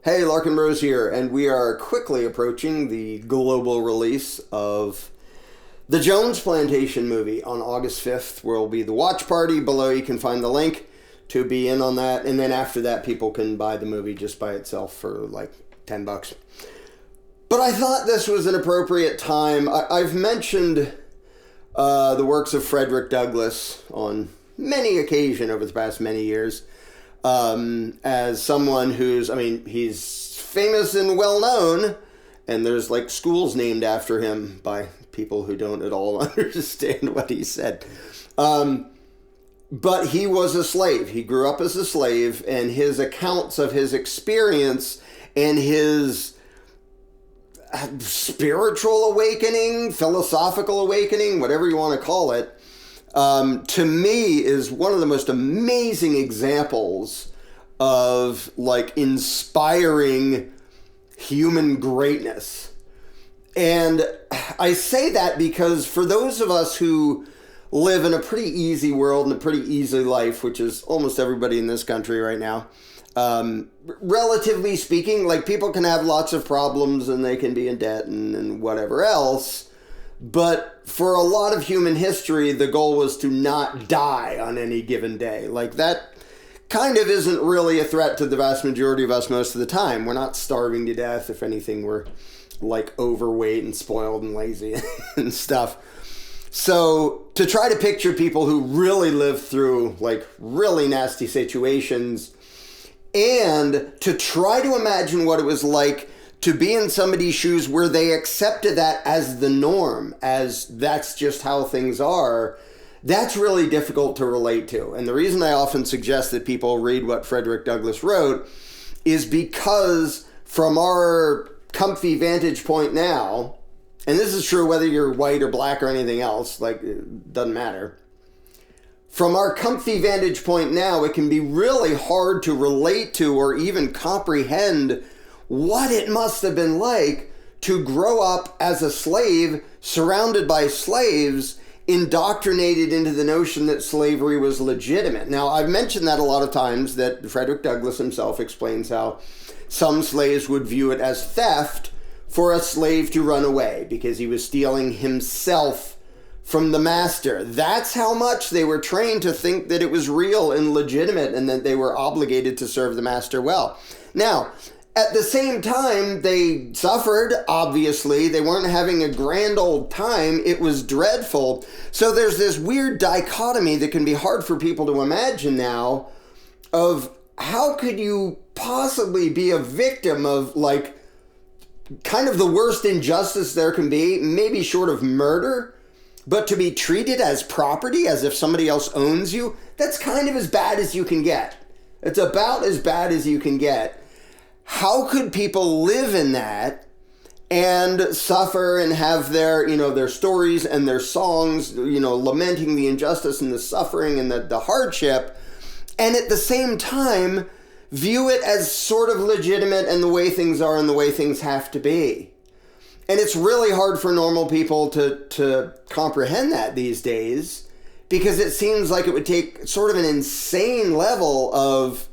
Hey, Larken Rose here, and we are quickly approaching the global release of the JONES Plantation movie on August 5th, where will be the watch party. Below you can find the link to be in on that, and then after that people can buy the movie just by itself for like $10. But I thought this was an appropriate time. I've mentioned the works of Frederick Douglass on many occasions over the past many years. As someone who's, he's famous and well known, and there's like schools named after him by people who don't at all understand what he said. But he was a slave. He grew up as a slave, and his accounts of his experience and his spiritual awakening, philosophical awakening, whatever you want to call it, to me is one of the most amazing examples of like inspiring human greatness. And I say that because for those of us who live in a pretty easy world and a pretty easy life, which is almost everybody in this country right now, relatively speaking, like people can have lots of problems and they can be in debt and whatever else. But for a lot of human history, the goal was to not die on any given day. Like that kind of isn't really a threat to the vast majority of us most of the time. We're not starving to death. If anything, we're like overweight and spoiled and lazy and stuff. So to try to picture people who really lived through like really nasty situations and to try to imagine what it was like to be in somebody's shoes where they accepted that as the norm, as that's just how things are, that's really difficult to relate to. And the reason I often suggest that people read what Frederick Douglass wrote is because from our comfy vantage point now, and this is true whether you're white or black or anything else, like it doesn't matter. From our comfy vantage point now, it can be really hard to relate to or even comprehend what it must have been like to grow up as a slave, surrounded by slaves, indoctrinated into the notion that slavery was legitimate. Now, I've mentioned that a lot of times, that Frederick Douglass himself explains how some slaves would view it as theft for a slave to run away because he was stealing himself from the master. That's how much they were trained to think that it was real and legitimate and that they were obligated to serve the master well. Now, at the same time, they suffered, obviously. They weren't having a grand old time. It was dreadful. So there's this weird dichotomy that can be hard for people to imagine now of how could you possibly be a victim of, like, kind of the worst injustice there can be, maybe short of murder, but to be treated as property, as if somebody else owns you, that's kind of as bad as you can get. It's about as bad as you can get. How could people live in that and suffer and have their, their stories and their songs, lamenting the injustice and the suffering and the hardship, and at the same time view it as sort of legitimate and the way things are and the way things have to be? And it's really hard for normal people to comprehend that these days, because it seems like it would take sort of an insane level of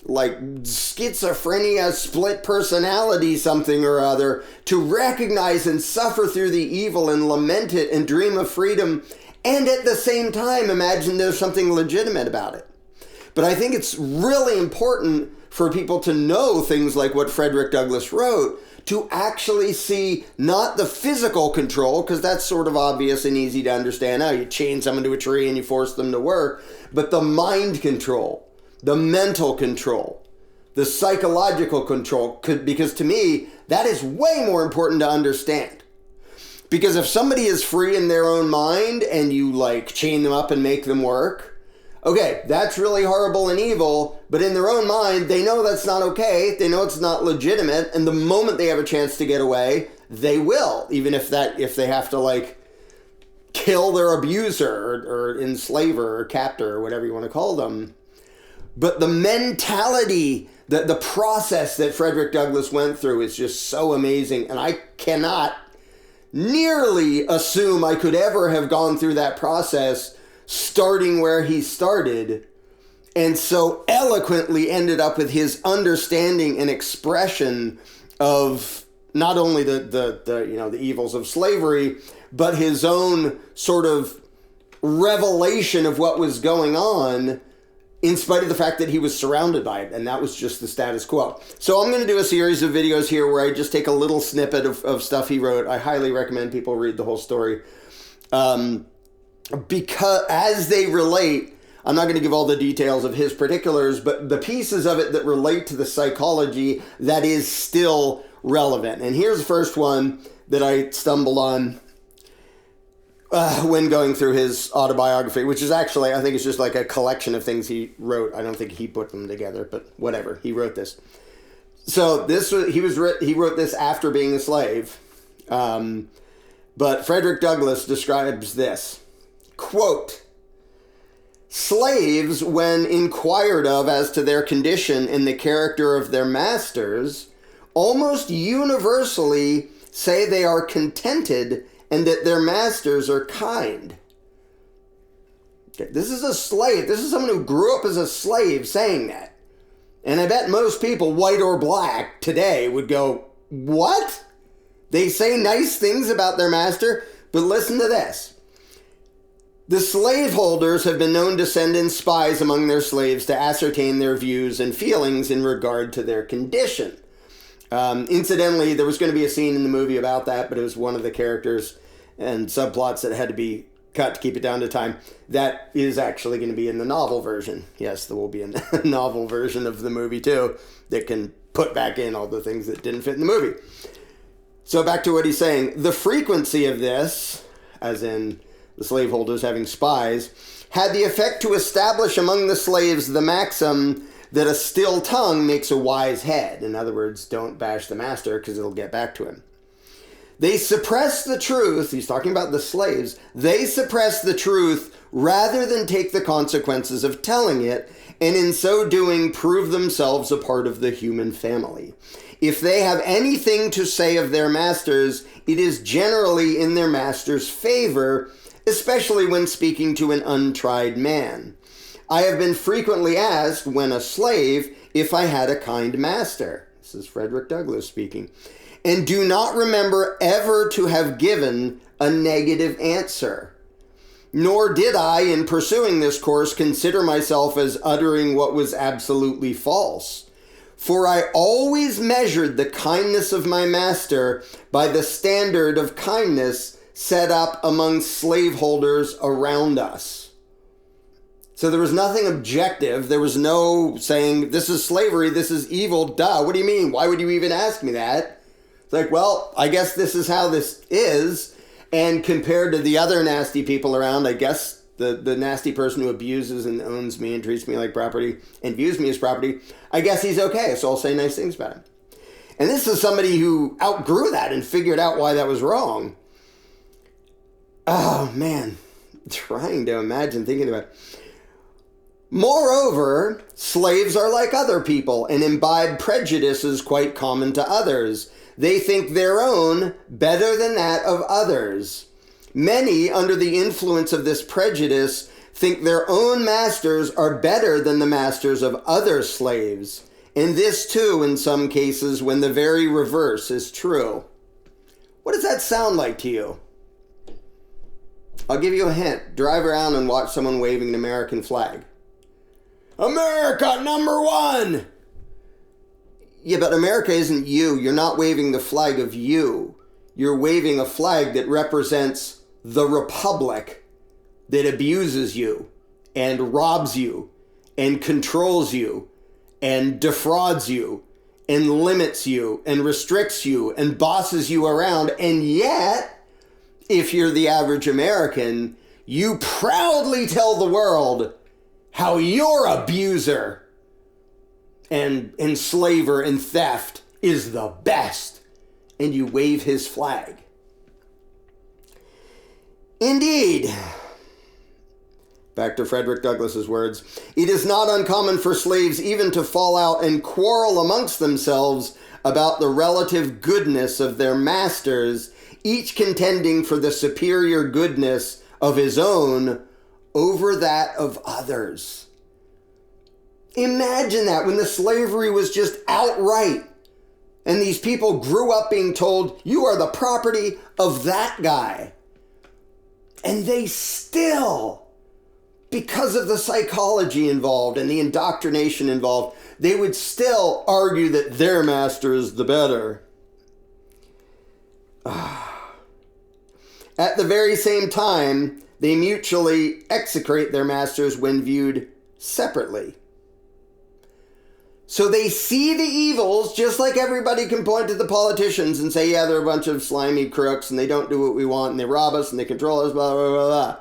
like schizophrenia, split personality, something or other, to recognize and suffer through the evil and lament it and dream of freedom, and at the same time imagine there's something legitimate about it. But I think it's really important for people to know things like what Frederick Douglass wrote, to actually see not the physical control, because that's sort of obvious and easy to understand. Now you chain someone to a tree and you force them to work, but the mind control, the mental control, the psychological control, because to me, that is way more important to understand. Because if somebody is free in their own mind and you like chain them up and make them work, okay, that's really horrible and evil, but in their own mind, they know that's not okay, they know it's not legitimate, and the moment they have a chance to get away, they will, even if they have to like kill their abuser or enslaver or captor or whatever you want to call them. But the mentality, the process that Frederick Douglass went through is just so amazing. And I cannot nearly assume I could ever have gone through that process starting where he started and so eloquently ended up with his understanding and expression of not only the evils of slavery, but his own sort of revelation of what was going on, in spite of the fact that he was surrounded by it, and that was just the status quo. So I'm going to do a series of videos here where I just take a little snippet of stuff he wrote. I highly recommend people read the whole story. Because as they relate, I'm not going to give all the details of his particulars, but the pieces of it that relate to the psychology that is still relevant. And here's the first one that I stumbled on when going through his autobiography, which is actually, I think it's just like a collection of things he wrote. I don't think he put them together, but whatever. He wrote this. So he wrote this after being a slave. But Frederick Douglass describes this, quote, "Slaves, when inquired of as to their condition and the character of their masters, almost universally say they are contented and that their masters are kind." Okay, this is a slave. This is someone who grew up as a slave saying that. And I bet most people, white or black, today would go, what? They say nice things about their master, but listen to this. "The slaveholders have been known to send in spies among their slaves to ascertain their views and feelings in regard to their condition." Incidentally, there was going to be a scene in the movie about that, but it was one of the characters and subplots that had to be cut to keep it down to time. That is actually going to be in the novel version. Yes, there will be a novel version of the movie too that can put back in all the things that didn't fit in the movie. So back to what he's saying. "The frequency of this," as in the slaveholders having spies, "had the effect to establish among the slaves the maxim that a still tongue makes a wise head." In other words, don't bash the master because it'll get back to him. "They suppress the truth," he's talking about the slaves, "they suppress the truth rather than take the consequences of telling it, and in so doing prove themselves a part of the human family. If they have anything to say of their masters, it is generally in their master's favor, especially when speaking to an untried man. I have been frequently asked, when a slave, if I had a kind master." This is Frederick Douglass speaking. "And do not remember ever to have given a negative answer. Nor did I, in pursuing this course, consider myself as uttering what was absolutely false. For I always measured the kindness of my master by the standard of kindness set up among slaveholders around us." So there was nothing objective. There was no saying, this is slavery, this is evil, duh. What do you mean? Why would you even ask me that? It's like, well, I guess this is how this is. And compared to the other nasty people around, I guess the nasty person who abuses and owns me and treats me like property and views me as property, I guess he's okay, so I'll say nice things about him. And this is somebody who outgrew that and figured out why that was wrong. Oh, man. Trying to imagine thinking about it. "Moreover, slaves are like other people and imbibe prejudices quite common to others. They think their own better than that of others. Many, under the influence of this prejudice, think their own masters are better than the masters of other slaves. And this too, in some cases, when the very reverse is true." What does that sound like to you? I'll give you a hint. Drive around and watch someone waving an American flag. America #1! Yeah, but America isn't you. You're not waving the flag of you. You're waving a flag that represents the republic that abuses you and robs you and controls you and defrauds you and limits you and restricts you and bosses you around. And yet, if you're the average American, you proudly tell the world how your abuser and enslaver and theft is the best, and you wave his flag. Indeed, back to Frederick Douglass's words, "It is not uncommon for slaves even to fall out and quarrel amongst themselves about the relative goodness of their masters, each contending for the superior goodness of his own over that of others." Imagine that, when the slavery was just outright. And these people grew up being told, you are the property of that guy. And they still, because of the psychology involved and the indoctrination involved, they would still argue that their master is the better. At the very same time, they mutually execrate their masters when viewed separately. So they see the evils, just like everybody can point to the politicians and say, yeah, they're a bunch of slimy crooks and they don't do what we want and they rob us and they control us, blah, blah, blah, blah.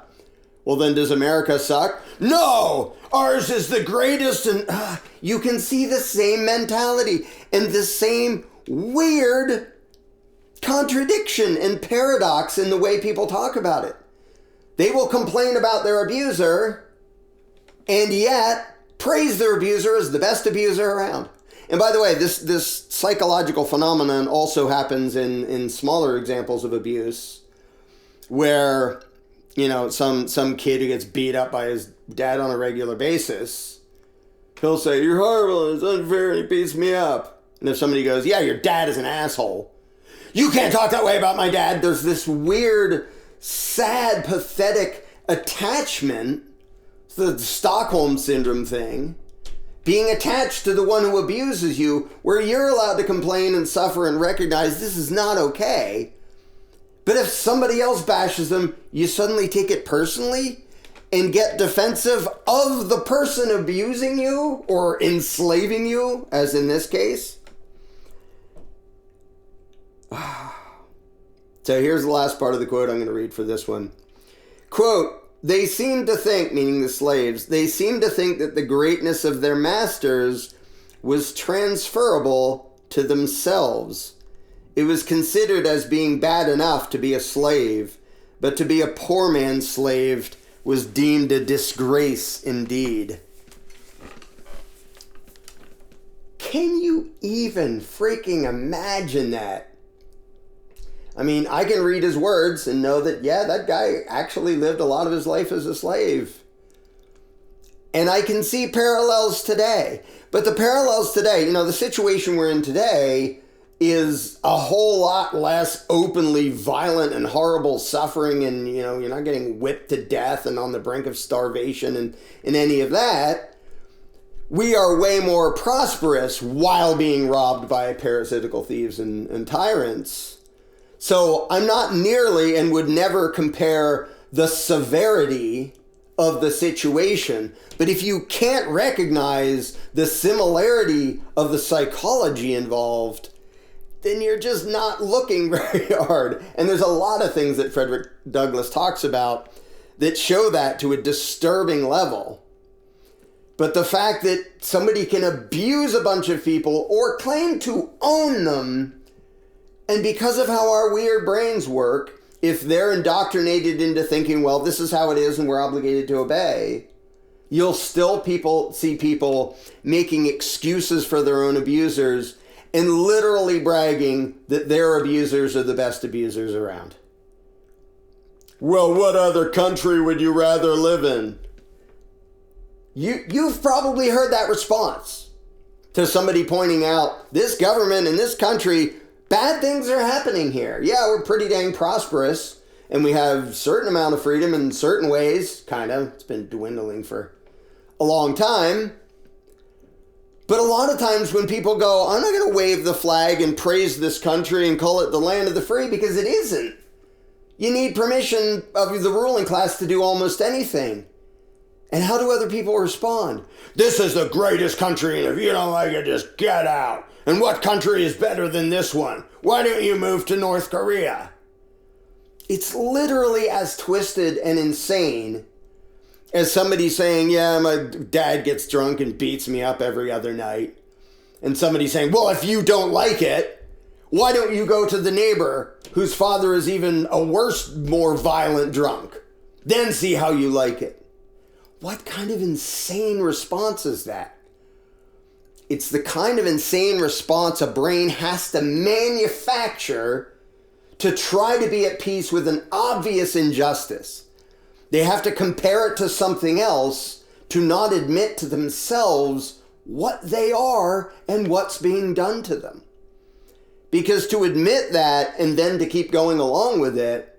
Well, then does America suck? No! Ours is the greatest. And you can see the same mentality and the same weird contradiction and paradox in the way people talk about it. They will complain about their abuser and yet praise their abuser as the best abuser around. And by the way, this psychological phenomenon also happens in smaller examples of abuse where, you know, some kid who gets beat up by his dad on a regular basis, he'll say, you're horrible, it's unfair, and he beats me up. And if somebody goes, yeah, your dad is an asshole, you can't talk that way about my dad. There's this weird, sad, pathetic attachment, the Stockholm Syndrome thing, being attached to the one who abuses you, where you're allowed to complain and suffer and recognize this is not okay. But if somebody else bashes them, you suddenly take it personally and get defensive of the person abusing you or enslaving you, as in this case. So here's the last part of the quote I'm going to read for this one. Quote, they seem to think, meaning the slaves, they seem to think that the greatness of their masters was transferable to themselves. It was considered as being bad enough to be a slave, but to be a poor man's slave was deemed a disgrace indeed. Can you even freaking imagine that? I mean, I can read his words and know that, yeah, that guy actually lived a lot of his life as a slave. And I can see parallels today. But the parallels today, you know, the situation we're in today is a whole lot less openly violent and horrible suffering, and, you know, you're not getting whipped to death and on the brink of starvation and any of that. We are way more prosperous while being robbed by parasitical thieves and tyrants. So I'm not nearly and would never compare the severity of the situation. But if you can't recognize the similarity of the psychology involved, then you're just not looking very hard. And there's a lot of things that Frederick Douglass talks about that show that to a disturbing level. But the fact that somebody can abuse a bunch of people or claim to own them, and because of how our weird brains work, if they're indoctrinated into thinking, well, this is how it is and we're obligated to obey, you'll still see people making excuses for their own abusers and literally bragging that their abusers are the best abusers around. Well, what other country would you rather live in? You've probably heard that response to somebody pointing out, this government in this country, bad things are happening here. Yeah, we're pretty dang prosperous, and we have a certain amount of freedom in certain ways, kind of. It's been dwindling for a long time. But a lot of times when people go, I'm not going to wave the flag and praise this country and call it the land of the free, because it isn't. You need permission of the ruling class to do almost anything. And how do other people respond? This is the greatest country, and if you don't like it, just get out. And what country is better than this one? Why don't you move to North Korea? It's literally as twisted and insane as somebody saying, yeah, my dad gets drunk and beats me up every other night. And somebody saying, well, if you don't like it, why don't you go to the neighbor whose father is even a worse, more violent drunk? Then see how you like it. What kind of insane response is that? It's the kind of insane response a brain has to manufacture to try to be at peace with an obvious injustice. They have to compare it to something else to not admit to themselves what they are and what's being done to them. Because to admit that and then to keep going along with it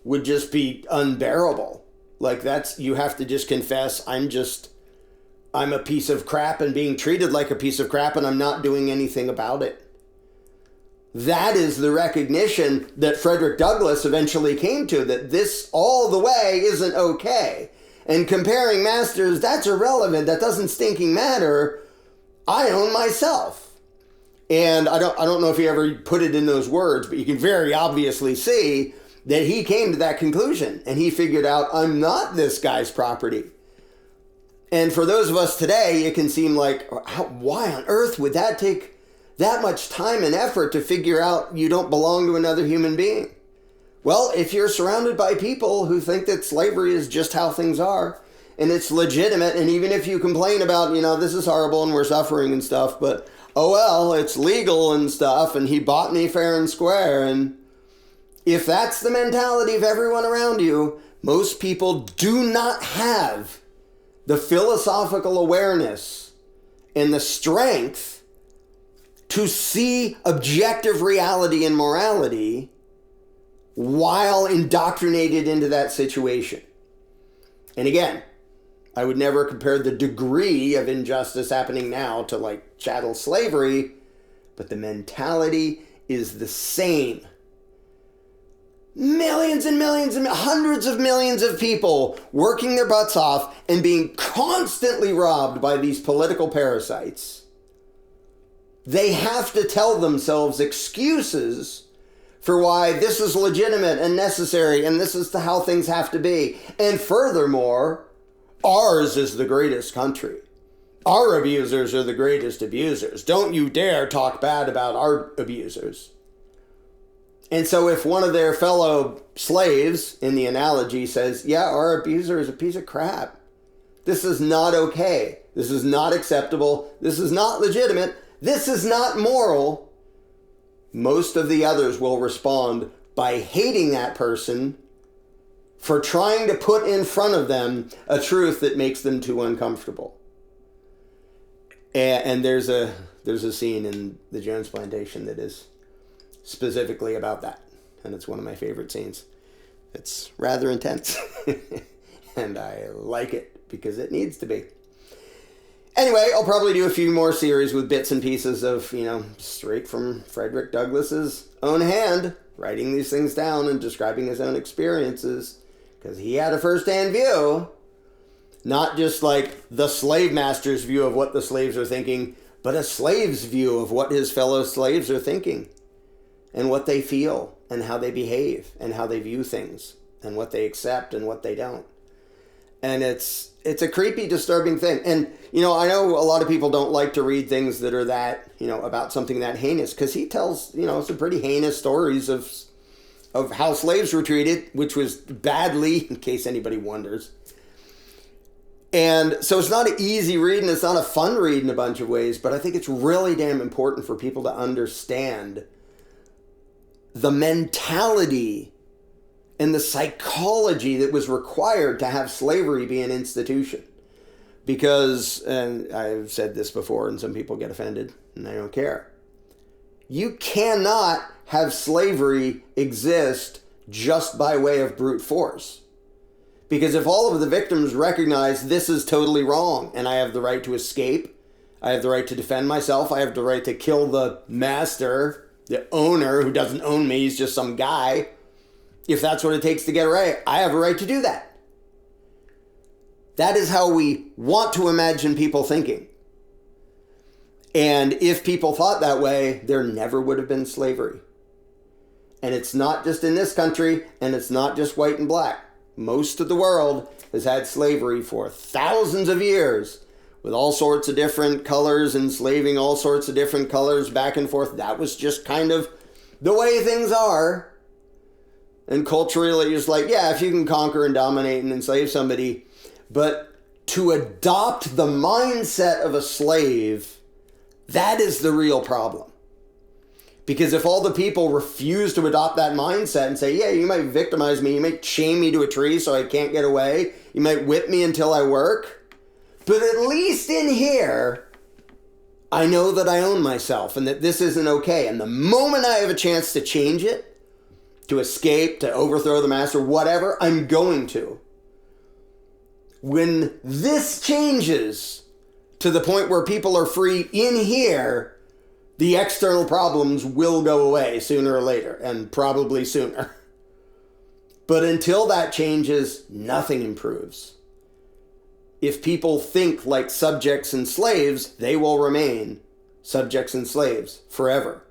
would just be unbearable. Like you have to just confess, I'm a piece of crap and being treated like a piece of crap and I'm not doing anything about it. That is the recognition that Frederick Douglass eventually came to, that this all the way isn't okay. And comparing masters, that's irrelevant. That doesn't stinking matter. I own myself. And I don't know if he ever put it in those words, but you can very obviously see that he came to that conclusion and he figured out, I'm not this guy's property. And for those of us today, it can seem like, why on earth would that take that much time and effort to figure out you don't belong to another human being? Well, if you're surrounded by people who think that slavery is just how things are, and it's legitimate, and even if you complain about, this is horrible and we're suffering and stuff, but oh well, it's legal and stuff, and he bought me fair and square, and if that's the mentality of everyone around you, most people do not have the philosophical awareness and the strength to see objective reality and morality while indoctrinated into that situation. And again, I would never compare the degree of injustice happening now to like chattel slavery, but the mentality is the same. Millions and millions and hundreds of millions of people working their butts off and being constantly robbed by these political parasites. They have to tell themselves excuses for why this is legitimate and necessary and this is how things have to be. And furthermore, ours is the greatest country. Our abusers are the greatest abusers. Don't you dare talk bad about our abusers. And so if one of their fellow slaves, in the analogy, says, yeah, our abuser is a piece of crap. This is not okay. This is not acceptable. This is not legitimate. This is not moral. Most of the others will respond by hating that person for trying to put in front of them a truth that makes them too uncomfortable. And there's a scene in the Jones Plantation that is specifically about that. And it's one of my favorite scenes. It's rather intense. And I like it because it needs to be. Anyway, I'll probably do a few more series with bits and pieces of, straight from Frederick Douglass's own hand, writing these things down and describing his own experiences, because he had a first-hand view, not just like the slave master's view of what the slaves are thinking, but a slave's view of what his fellow slaves are thinking and what they feel and how they behave and how they view things and what they accept and what they don't. And it's a creepy, disturbing thing. And, I know a lot of people don't like to read things that are that, about something that heinous, because he tells, some pretty heinous stories of how slaves were treated, which was badly, in case anybody wonders. And so it's not an easy read and it's not a fun read in a bunch of ways, but I think it's really damn important for people to understand the mentality and the psychology that was required to have slavery be an institution. Because, and I've said this before and some people get offended and I don't care, you cannot have slavery exist just by way of brute force. Because if all of the victims recognize this is totally wrong and I have the right to escape, I have the right to defend myself, I have the right to kill the master, the owner who doesn't own me, he's just some guy. If that's what it takes to get away, I have a right to do that. That is how we want to imagine people thinking. And if people thought that way, there never would have been slavery. And it's not just in this country, and it's not just white and black. Most of the world has had slavery for thousands of years, with all sorts of different colors, enslaving all sorts of different colors back and forth. That was just kind of the way things are. And culturally, it's like, yeah, if you can conquer and dominate and enslave somebody, but to adopt the mindset of a slave, that is the real problem. Because if all the people refuse to adopt that mindset and say, yeah, you might victimize me, you might chain me to a tree so I can't get away, you might whip me until I work, but at least in here, I know that I own myself and that this isn't okay. And the moment I have a chance to change it, to escape, to overthrow the master, whatever, I'm going to. When this changes to the point where people are free in here, the external problems will go away sooner or later, and probably sooner. But until that changes, nothing improves. If people think like subjects and slaves, they will remain subjects and slaves forever.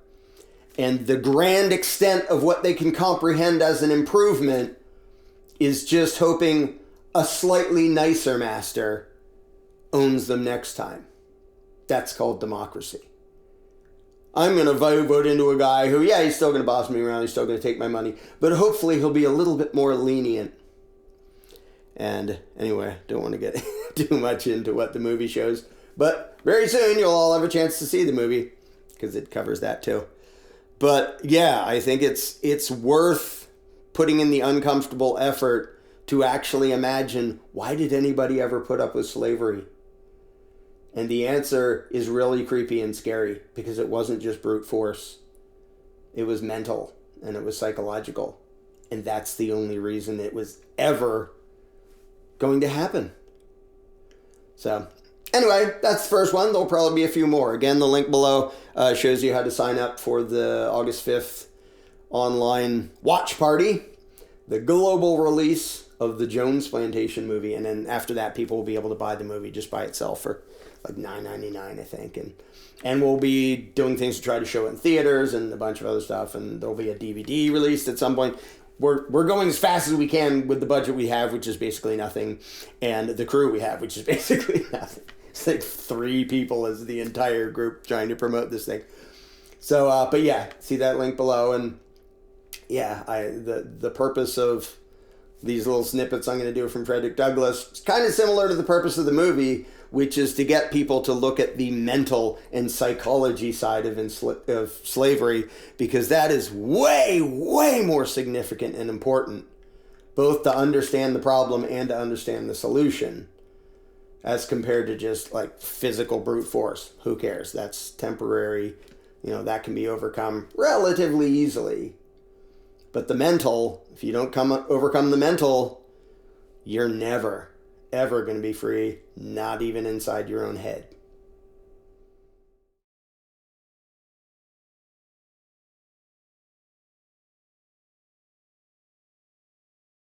And the grand extent of what they can comprehend as an improvement is just hoping a slightly nicer master owns them next time. That's called democracy. I'm going to vote into a guy who, yeah, he's still going to boss me around, he's still going to take my money, but hopefully he'll be a little bit more lenient. And anyway, don't want to get too much into what the movie shows, but very soon you'll all have a chance to see the movie because it covers that too. But yeah, I think it's worth putting in the uncomfortable effort to actually imagine, why did anybody ever put up with slavery? And the answer is really creepy and scary, because it wasn't just brute force. It was mental and it was psychological. And that's the only reason it was ever going to happen. So anyway, that's the first one. There'll probably be a few more. Again, the link below shows you how to sign up for the August 5th online watch party, the global release of the Jones Plantation movie. And then after that, people will be able to buy the movie just by itself for like $9.99, I think. And we'll be doing things to try to show it in theaters and a bunch of other stuff. And there'll be a DVD released at some point. We're going as fast as we can with the budget we have, which is basically nothing, and the crew we have, which is basically nothing. It's like 3 people as the entire group trying to promote this thing. So, but yeah, see that link below. And yeah, the purpose of these little snippets I'm going to do from Frederick Douglass is kind of similar to the purpose of the movie, which is to get people to look at the mental and psychology side of slavery, because that is way, way more significant and important, both to understand the problem and to understand the solution, as compared to just like physical brute force. Who cares? That's temporary. That can be overcome relatively easily. But the mental, if you don't overcome the mental, you're never, ever going to be free, not even inside your own head.